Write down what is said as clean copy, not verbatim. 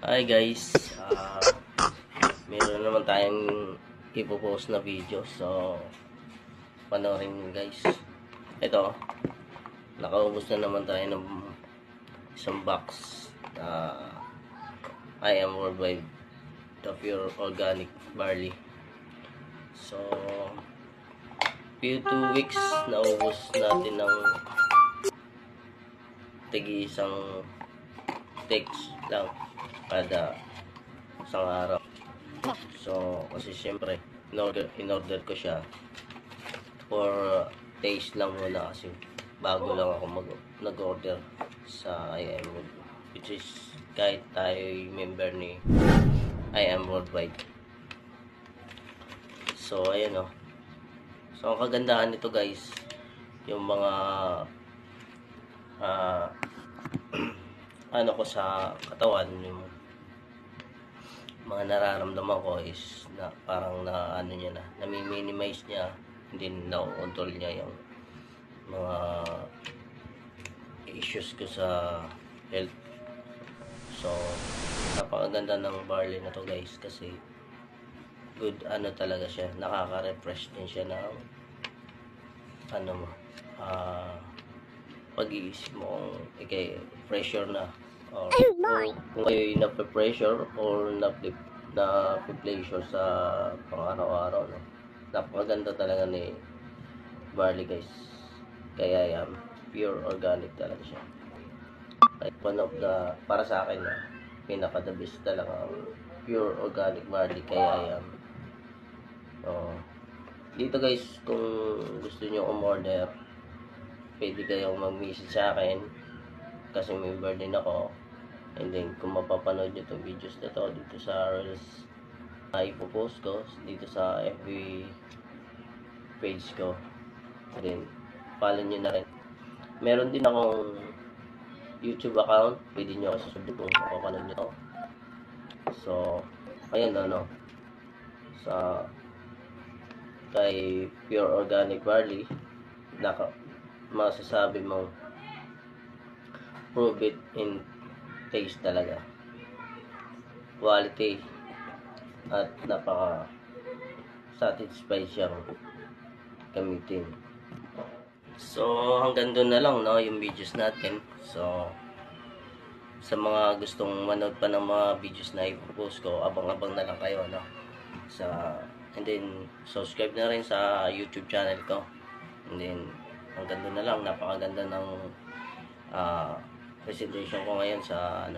Hi guys, meron naman tayong ipopost na video, so panoorin nyo guys. Ito, nakaubos na naman tayo ng isang box na I am worldwide the pure organic barley. So few 2 weeks naubos natin ng tigi isang text lang kada isang araw. So kasi syempre in-order ko siya for taste lang muna kasi bago lang ako nag-order sa I Am World, which is kahit tayo member ni I Am Worldwide. So ayan o. So ang kagandahan nito guys, yung mga ano ko sa katawan, yung mga nararamdaman ko is na parang na ano niya na nami-minimize niya, hindi na control niya yung mga issues ko sa health. So napakaganda ng barley na to guys, kasi good ano talaga siya, nakaka-refresh din siya ng ano mo, pag-iisip mo kung ikay pressure na or kung kayo na-pressure or na-pleasure sa pang-araw-araw, no? Napakaganda talaga ni barley guys, kaya yan, pure organic talaga siya. Like one of the, para sa akin na pinaka the best talaga pure organic barley, kaya yan. Dito guys, kung gusto nyo umorder, pwede kayong mag-message sa akin kasi member din ako. And then kung mapapanood nyo itong videos na to dito sa Reels na ipopost ko dito sa FB page ko, and then follow nyo na rin. Meron din akong YouTube account, pwede nyo ako susubin kung mapapanood nyo to. So ayan ano, sa kay Pure Organic Barley, masasabi mong prove it in taste talaga, quality, at napaka satisfied siyang gamitin. So hanggang doon na lang, no, yung videos natin. So sa mga gustong manood pa ng mga videos na ipopost ko, abang-abang na lang kayo, no, and then subscribe na rin sa YouTube channel ko. And then hanggang doon na lang, napakaganda ng presentation ko ngayon sa